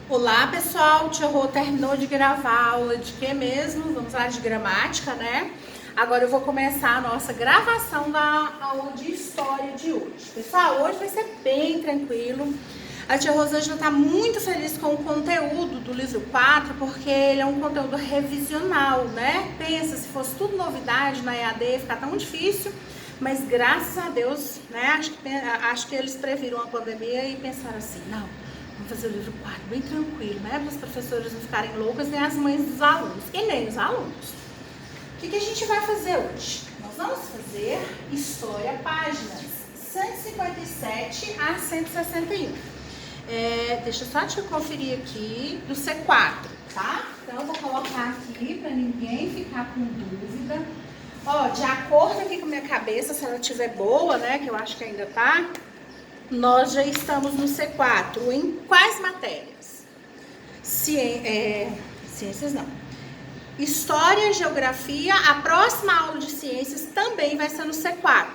Olá pessoal, Tia Rô terminou de gravar a aula de quê mesmo? Vamos lá de gramática, né? Agora eu vou começar a nossa gravação da aula de história de hoje. Pessoal, hoje vai ser bem tranquilo. A Tia Rosângela está muito feliz com o conteúdo do livro 4, porque ele é um conteúdo revisional, né? Pensa, se fosse tudo novidade na EAD, ia ficar tão difícil. Mas graças a Deus, né? Acho que eles previram a pandemia e pensaram assim, não, vamos fazer o livro 4 bem tranquilo, né? Para os professores não ficarem loucas, nem as mães dos alunos, e nem os alunos. O que a gente vai fazer hoje? Nós vamos fazer história, páginas 157 a 161. Deixa eu só te conferir aqui do C4, tá? Então eu vou colocar aqui para ninguém ficar com dúvida. Ó, de acordo aqui com a minha cabeça, se ela estiver boa, né? Que eu acho que ainda tá. Nós já estamos no C4. Em quais matérias? Ciências não. História, geografia. A próxima aula de ciências também vai ser no C4,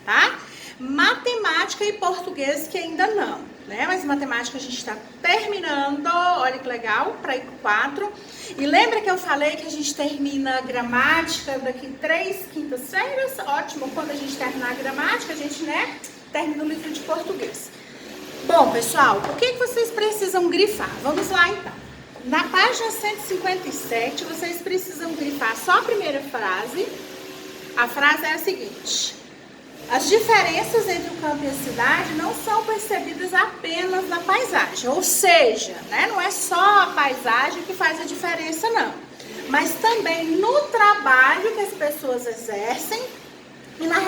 tá? Matemática e português que ainda não, né? Mas matemática a gente está terminando. Olha que legal, para ir pro 4. E lembra que eu falei que a gente termina a gramática daqui 3 quintas-feiras? Ótimo, quando a gente terminar a gramática, a gente, né, termina o livro de português. Bom, pessoal, o que vocês precisam grifar? Vamos lá, então. Na página 157, vocês precisam grifar só a primeira frase. A frase é a seguinte: as diferenças entre o campo e a cidade não são percebidas apenas na paisagem. Ou seja, né, não é só a paisagem que faz a diferença, não. Mas também no trabalho que as pessoas exercem e nas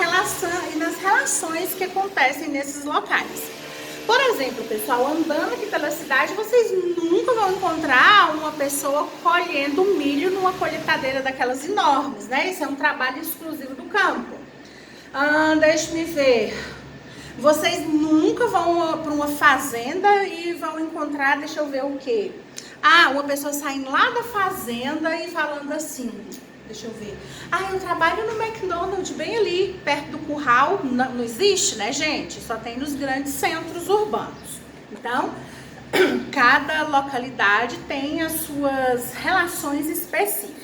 relações que acontecem nesses locais. Por exemplo, pessoal, andando aqui pela cidade, vocês nunca vão encontrar uma pessoa colhendo milho numa colheitadeira daquelas enormes, né? Isso é um trabalho exclusivo do campo. Deixa-me ver. Vocês nunca vão para uma fazenda e vão encontrar, deixa eu ver o quê? Uma pessoa saindo lá da fazenda e falando assim, deixa eu ver. Eu trabalho no McDonald's, bem ali, perto do curral. Não existe, né, gente? Só tem nos grandes centros urbanos. Então, cada localidade tem as suas relações específicas.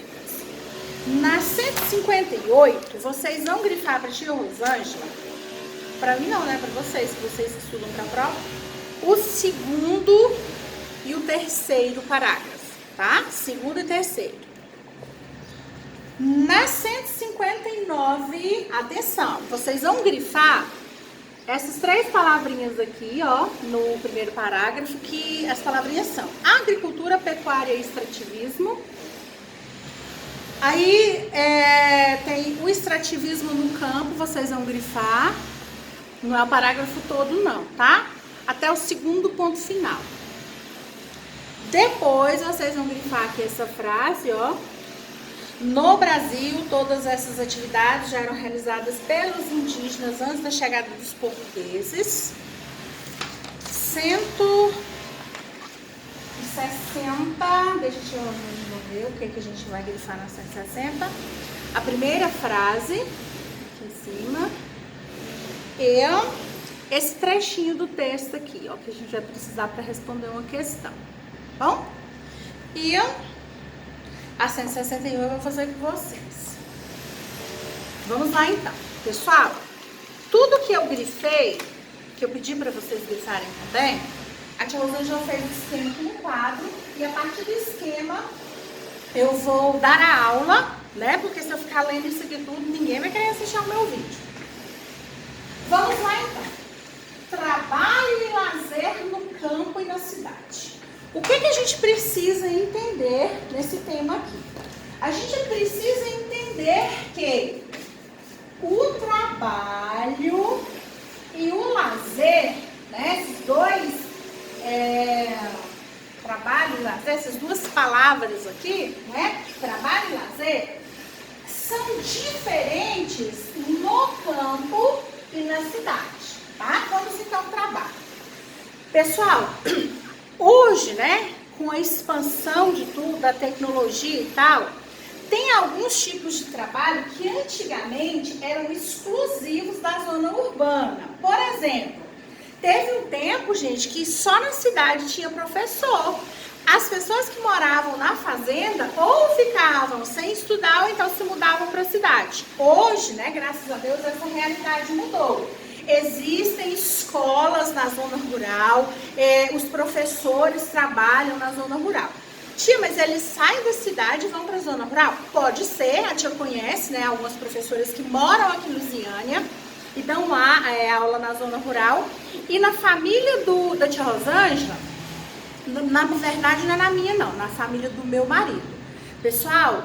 Na 158, vocês vão grifar para a tia Rosângela, para mim não, né, para vocês que estudam para a prova, o segundo e o terceiro parágrafo, tá? Segundo e terceiro. Na 159, atenção, vocês vão grifar essas 3 palavrinhas aqui, ó, no primeiro parágrafo, que as palavrinhas são agricultura, pecuária e extrativismo. Aí tem o extrativismo no campo, vocês vão grifar, não é o parágrafo todo não, tá? Até o segundo ponto final. Depois vocês vão grifar aqui essa frase, ó. No Brasil, todas essas atividades já eram realizadas pelos indígenas antes da chegada dos portugueses. 160, deixa eu ver o que a gente vai grifar na 160. A primeira frase, aqui em cima, e esse trechinho do texto aqui, ó, que a gente vai precisar para responder uma questão. Bom? E a 161 eu vou fazer com vocês. Vamos lá então. Pessoal, tudo que eu grifei, que eu pedi para vocês grifarem também, a tia Rosângela fez o esquema aqui no quadro. E a partir do esquema, eu vou dar a aula, né? Porque se eu ficar lendo isso aqui tudo, ninguém vai querer assistir ao meu vídeo. Vamos lá então. Trabalho e lazer no campo e na cidade. O que a gente precisa entender nesse tema aqui? A gente precisa entender que o trabalho e o lazer, né, esses dois trabalho e lazer, essas duas palavras aqui, né, trabalho e lazer, são diferentes no campo e na cidade, tá? Vamos então ao trabalho. Pessoal, hoje, né, com a expansão de tudo, da tecnologia e tal, tem alguns tipos de trabalho que antigamente eram exclusivos da zona urbana. Por exemplo, Teve um tempo, gente, que só na cidade tinha professor. As pessoas que moravam na fazenda ou ficavam sem estudar ou então se mudavam para a cidade. Hoje, né, graças a Deus, essa realidade mudou. Existem escolas na zona rural, os professores trabalham na zona rural. Tia, mas eles saem da cidade e vão para a zona rural? Pode ser, a tia conhece, né, algumas professoras que moram aqui em Lusiânia e dão lá aula na zona rural. E na família da tia Rosângela, na verdade não é na minha não, na família do meu marido. Pessoal,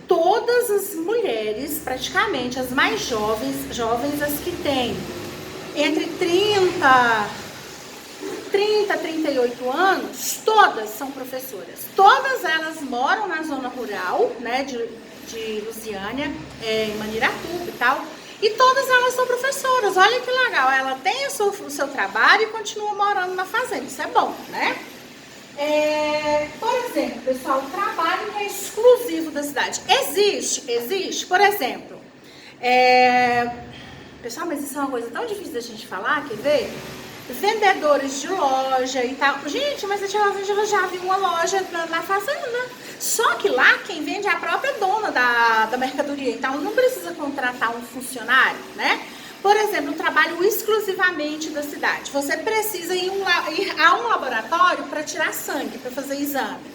todas as mulheres, praticamente as mais jovens as que têm entre 30 e 38 anos, todas são professoras. Todas elas moram na zona rural, né, de Lusiânia, em Maniratuba e tal. E todas elas são professoras. Olha que legal, ela tem o seu trabalho e continua morando na fazenda. Isso é bom, né? Por exemplo, pessoal, o trabalho que é exclusivo da cidade. Existe. Por exemplo, pessoal, mas isso é uma coisa tão difícil da gente falar, quer ver? Vendedores de loja e tal. Gente, mas a tia Rosângela já viu uma loja na fazenda. Só que lá quem vende é a própria dona da mercadoria. Então não precisa contratar um funcionário, né? Por exemplo, um trabalho exclusivamente da cidade. Você precisa ir a um laboratório para tirar sangue, para fazer exame.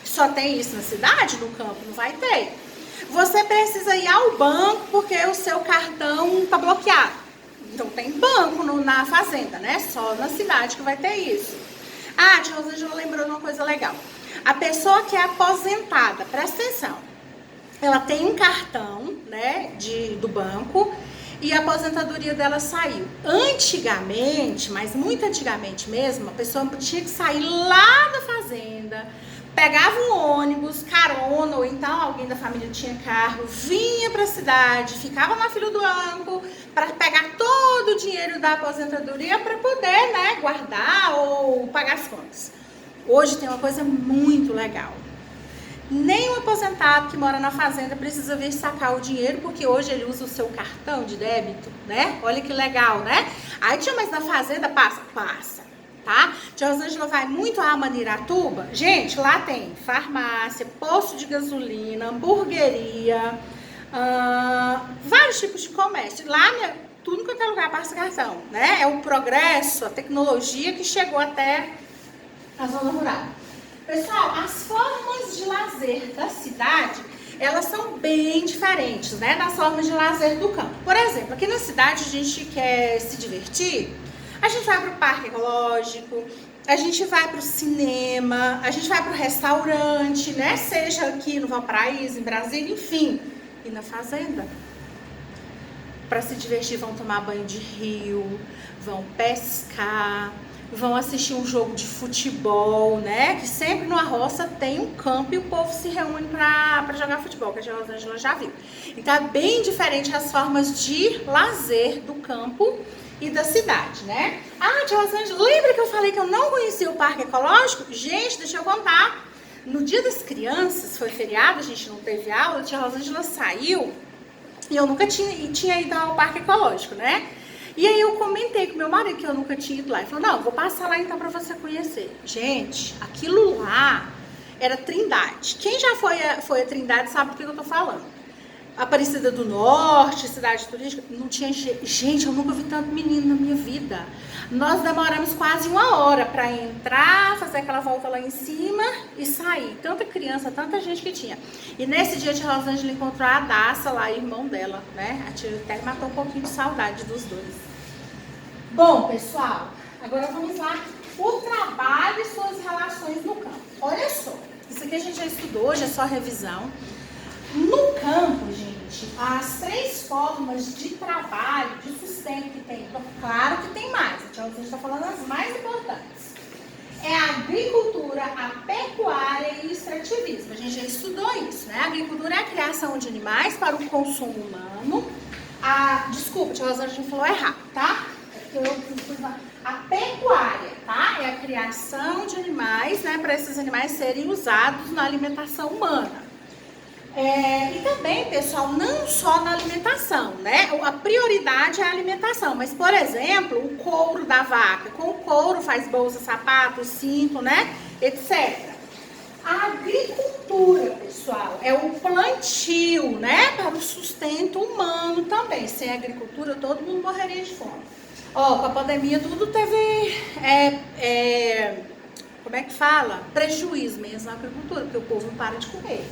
Só tem isso na cidade? No campo não vai ter. Você precisa ir ao banco porque o seu cartão está bloqueado. Então tem banco na fazenda, né? Só na cidade que vai ter isso. Ah, a tia Rosângela lembrou de uma coisa legal. A pessoa que é aposentada, presta atenção, ela tem um cartão, né, do banco e a aposentadoria dela saiu. Antigamente, mas muito antigamente mesmo, a pessoa tinha que sair lá da fazenda, pegava um ônibus, carona, ou então alguém da família tinha carro, vinha para a cidade, ficava na fila do banco para pegar todo o dinheiro da aposentadoria para poder, né, guardar ou pagar as contas. Hoje tem uma coisa muito legal. Nem o aposentado que mora na fazenda precisa vir sacar o dinheiro, porque hoje ele usa o seu cartão de débito, né? Olha que legal, né? Aí, tia, mas na fazenda passa, tá? Tia Rosângela vai muito a Maniratuba. Gente, lá tem farmácia, posto de gasolina, hamburgueria, vários tipos de comércio. Lá, tudo quanto é lugar passa cartão, né? É o progresso, a tecnologia que chegou até a zona rural. Pessoal, as formas de lazer da cidade, elas são bem diferentes, né, das formas de lazer do campo. Por exemplo, aqui na cidade a gente quer se divertir, a gente vai para o parque ecológico, a gente vai para o cinema, a gente vai para o restaurante, né, seja aqui no Valparaíso, em Brasília, enfim, e na fazenda. Para se divertir, vão tomar banho de rio, vão pescar, vão assistir um jogo de futebol, né? Que sempre numa roça tem um campo e o povo se reúne para jogar futebol, que a tia Rosângela já viu. Então é bem diferente as formas de lazer do campo e da cidade, né? Ah, tia Rosângela, lembra que eu falei que eu não conhecia o Parque Ecológico? Gente, deixa eu contar. No Dia das Crianças, foi feriado, a gente não teve aula, a tia Rosângela saiu e eu nunca tinha ido ao Parque Ecológico, né? E aí eu comentei com meu marido que eu nunca tinha ido lá. Ele falou, não, vou passar lá então pra você conhecer. Gente, aquilo lá era Trindade. Quem já foi a Trindade sabe do que eu tô falando. Aparecida do Norte, cidade turística, não tinha gente, eu nunca vi tanto menino na minha vida. Nós demoramos quase 1 hora para entrar, fazer aquela volta lá em cima e sair. Tanta criança, tanta gente que tinha. E nesse dia a tia Rosângela encontrou a Daça lá, irmão dela, né? A tia até matou um pouquinho de saudade dos dois. Bom, pessoal, agora vamos lá. O trabalho e suas relações no campo. Olha só, isso aqui a gente já estudou, hoje é só revisão. No campo, gente, as 3 formas de trabalho, de sustento que tem, claro que tem mais, a gente está falando as mais importantes. É a agricultura, a pecuária e o extrativismo. A gente já estudou isso, né? A agricultura é a criação de animais para o consumo humano. Desculpa, a tia Rosângela falou errado, tá? A pecuária, tá? É a criação de animais, né? Para esses animais serem usados na alimentação humana. E também, pessoal, não só na alimentação, né? A prioridade é a alimentação, mas, por exemplo, o couro da vaca. Com o couro faz bolsa, sapato, cinto, né? Etc. A agricultura, pessoal, é o plantio, né? Para o sustento humano também. Sem agricultura, todo mundo morreria de fome. Ó, com a pandemia, tudo teve... como é que fala? Prejuízo mesmo na agricultura, porque o povo não para de comer.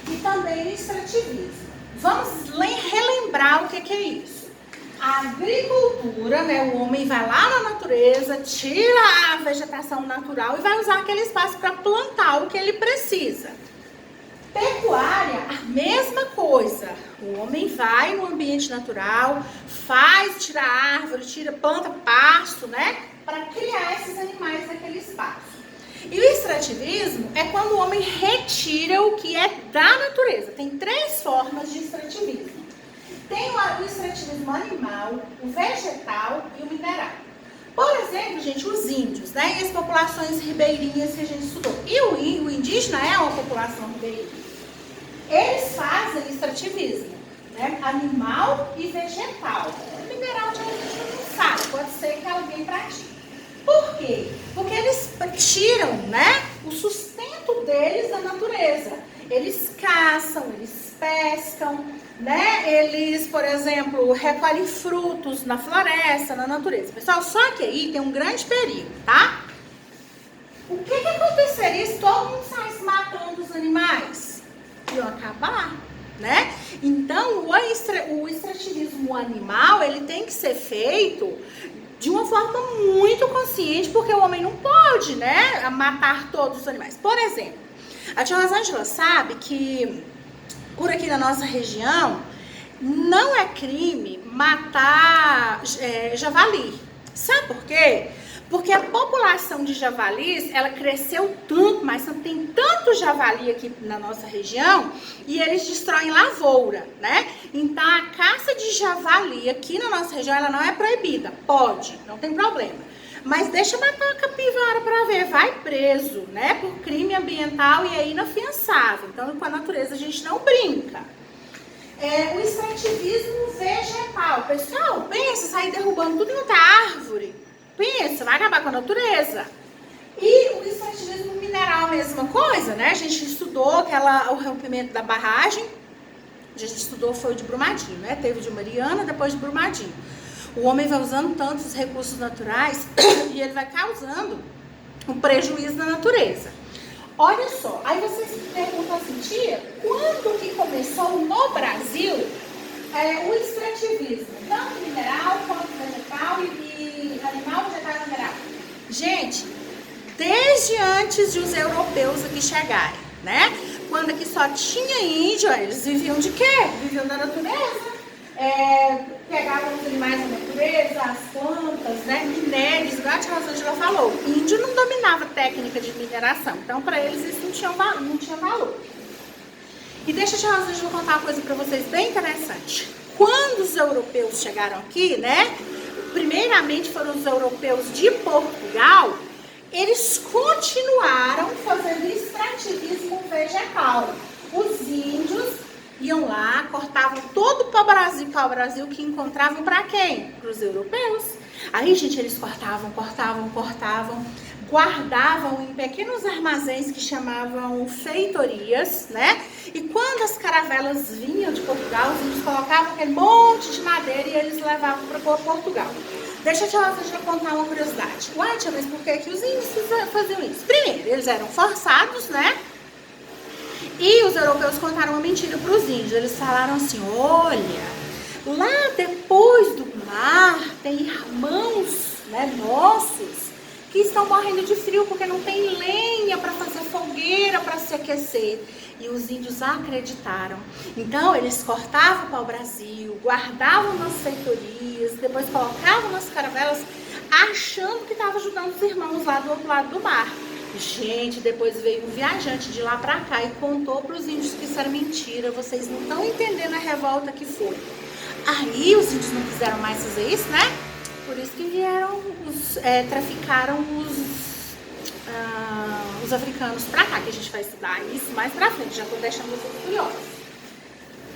E também o extrativismo. Vamos relembrar o que é isso. A agricultura, né? O homem vai lá na natureza, tira a vegetação natural e vai usar aquele espaço para plantar o que ele precisa. Pecuária, a mesma coisa. O homem vai no ambiente natural, tira árvore, planta pasto, né? Para criar esses animais naquele espaço. E o extrativismo é quando o homem retira o que é da natureza. Tem 3 formas de extrativismo. Tem o extrativismo animal, o vegetal e o mineral. Por exemplo, gente, os índios, né? E as populações ribeirinhas que a gente estudou. E o indígena é uma população ribeirinha. Eles fazem extrativismo, né? Animal e vegetal. O mineral a gente não sabe, pode ser que alguém pratique. Por quê? Porque eles tiram, né, o sustento deles da natureza. Eles caçam, eles pescam, né? Eles, por exemplo, recolhem frutos na floresta, na natureza. Pessoal, só que aí tem um grande perigo, tá? O que aconteceria se todo mundo saísse matando os animais? Iam acabar, né? Então, o extrativismo animal, ele tem que ser feito de uma forma muito consciente, porque o homem não pode, né, matar todos os animais. Por exemplo, a tia Rosângela sabe que por aqui na nossa região não é crime matar javali. Sabe por quê? Porque a população de javalis, ela cresceu tanto, mas tem tanto javali aqui na nossa região e eles destroem lavoura, né? Então a caça de javali aqui na nossa região, ela não é proibida, pode, não tem problema. Mas deixa matar uma capivara para ver, vai preso, né? Por crime ambiental e é inafiançável. Então com a natureza a gente não brinca. O extrativismo vegetal, pessoal, pensa, sair derrubando tudo quanto é árvore. Pensa, vai acabar com a natureza. E o extrativismo mineral, a mesma coisa, né? A gente estudou o rompimento da barragem. A gente estudou, foi o de Brumadinho, né? Teve de Mariana, depois de Brumadinho. O homem vai usando tantos recursos naturais e ele vai causando um prejuízo na natureza. Olha só, aí vocês se perguntam assim, tia, quando que começou no Brasil o extrativismo? Tanto mineral quanto vegetal e animal, vegetal e mineral. Gente, desde antes de os europeus aqui chegarem, né? Quando aqui só tinha índio, eles viviam de quê? Viviam da natureza. Pegavam os animais da natureza, as plantas, né? Minérios, igual a tia Rosângela falou. Índio não dominava técnica de mineração, então para eles isso não tinha valor. E deixa a tia Rosângela contar uma coisa para vocês bem interessante. Quando os europeus chegaram aqui, né? Primeiramente foram os europeus de Portugal, eles continuaram fazendo extrativismo vegetal. Os índios iam lá, cortavam todo o pau-brasil que encontravam para quem? Para os europeus. Aí, gente, eles cortavam, guardavam em pequenos armazéns que chamavam feitorias, né? E quando as caravelas vinham de Portugal, os índios colocavam aquele monte de madeira e eles levavam para Portugal. Deixa eu te contar uma curiosidade. Ué, tia, mas por que os índios faziam isso? Primeiro, eles eram forçados, né? E os europeus contaram uma mentira para os índios. Eles falaram assim, olha, lá depois do mar tem irmãos, né, nossos que estão morrendo de frio porque não tem lenha para fazer fogueira para se aquecer. E os índios acreditaram. Então eles cortavam o pau-brasil, guardavam nas feitorias, depois colocavam nas caravelas, achando que estava ajudando os irmãos lá do outro lado do mar. Gente, depois veio um viajante de lá pra cá e contou para os índios que isso era mentira. Vocês não estão entendendo a revolta que foi. Aí os índios não quiseram mais fazer isso, né? Por isso que vieram, traficaram os dos africanos pra cá, que a gente vai estudar isso mais pra frente, já tô deixando vocês curiosos.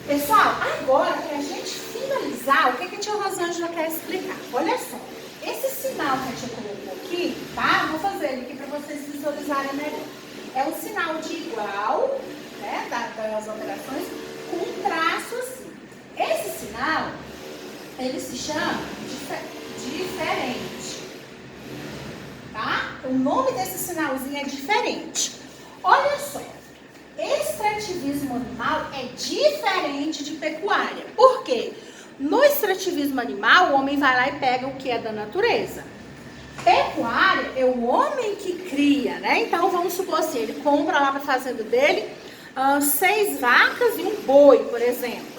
Pessoal, agora pra gente finalizar, o que a tia Rosângela quer explicar? Olha só, esse sinal que a tia colocou aqui, tá? Vou fazer ele aqui pra vocês visualizarem melhor. É um sinal de igual, né, das operações, com um traço assim. Esse sinal, ele se chama diferente, tá? O nome desse sinalzinho é diferente. Olha só, extrativismo animal é diferente de pecuária. Por quê? No extrativismo animal, o homem vai lá e pega o que é da natureza. Pecuária é o homem que cria, né? Então, vamos supor assim, ele compra lá para a fazenda dele 6 vacas e um boi, por exemplo.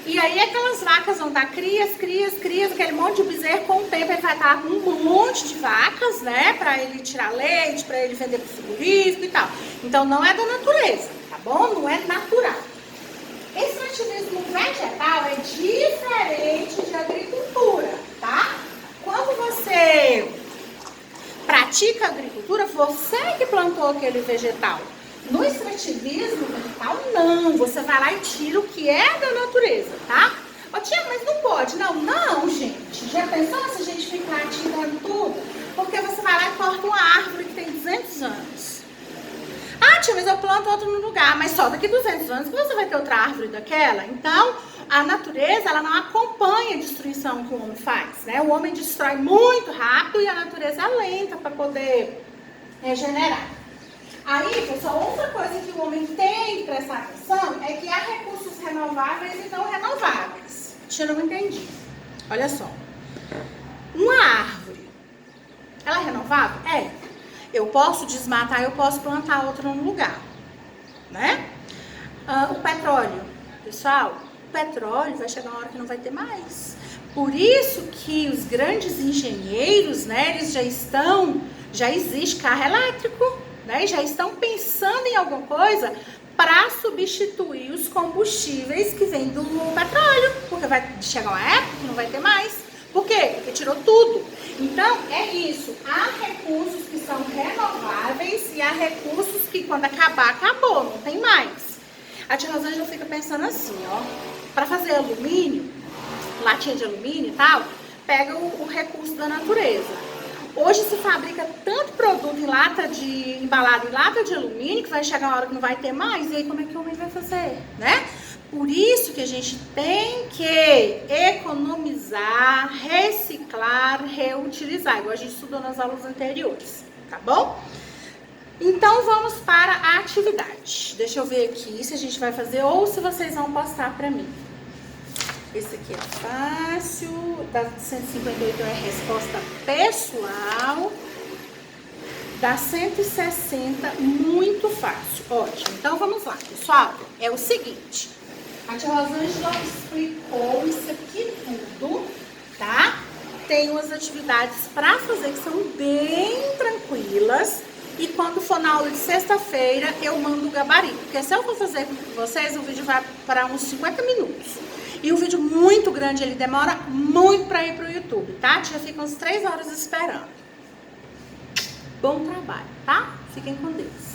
E aí aquelas vacas vão dar crias, aquele monte de bezerro. Com o tempo ele vai estar com um monte de vacas, né? Para ele tirar leite, para ele vender para o frigorífico e tal. Então, não é da natureza, tá bom? Não é natural. Extrativismo vegetal é diferente de agricultura, tá? Quando você pratica agricultura, você que plantou aquele vegetal. No extrativismo vegetal, não. Você vai lá e tira o que é da natureza, tá? Ô tia, mas não pode. Não, gente. Já pensou se a gente ficar tirando tudo? Porque você vai lá e corta uma árvore que tem 200 anos. Ah, tia, mas eu planto outro no lugar. Mas só daqui 200 anos que você vai ter outra árvore daquela. Então, a natureza, ela não acompanha a destruição que o homem faz, né? O homem destrói muito rápido e a natureza é lenta para poder regenerar. Aí, pessoal, outra coisa que o homem tem que prestar atenção é que há recursos renováveis e não renováveis. Eu não entendi. Olha só. Uma árvore, ela é renovável? É. Eu posso desmatar, eu posso plantar outra no lugar, né? O petróleo, pessoal, o petróleo vai chegar uma hora que não vai ter mais. Por isso que os grandes engenheiros, né, eles já existe carro elétrico, né, já estão pensando em alguma coisa para substituir os combustíveis que vêm do petróleo, porque vai chegar uma época que não vai ter mais. Por quê? Porque tirou tudo. Então, é isso. Há recursos que são renováveis e há recursos que quando acabar, acabou, não tem mais. A tia Rosângela fica pensando assim, ó, para fazer alumínio, latinha de alumínio e tal, pega o recurso da natureza. Hoje se fabrica tanto produto embalado em lata de alumínio que vai chegar uma hora que não vai ter mais. E aí como é que o homem vai fazer, né? Por isso que a gente tem que economizar, reciclar, reutilizar, igual a gente estudou nas aulas anteriores, tá bom? Então vamos para a atividade. Deixa eu ver aqui se a gente vai fazer ou se vocês vão postar para mim. Esse aqui é fácil, da 158 é resposta pessoal, da 160 muito fácil, ótimo. Então vamos lá, pessoal, é o seguinte, a tia Rosângela explicou isso aqui tudo, tá? Tem umas atividades para fazer que são bem tranquilas. E quando for na aula de sexta-feira, eu mando o gabarito. Porque se eu for fazer com vocês, o vídeo vai para uns 50 minutos. E o vídeo muito grande, ele demora muito para ir pro YouTube, tá? Já fica uns 3 horas esperando. Bom trabalho, tá? Fiquem com Deus.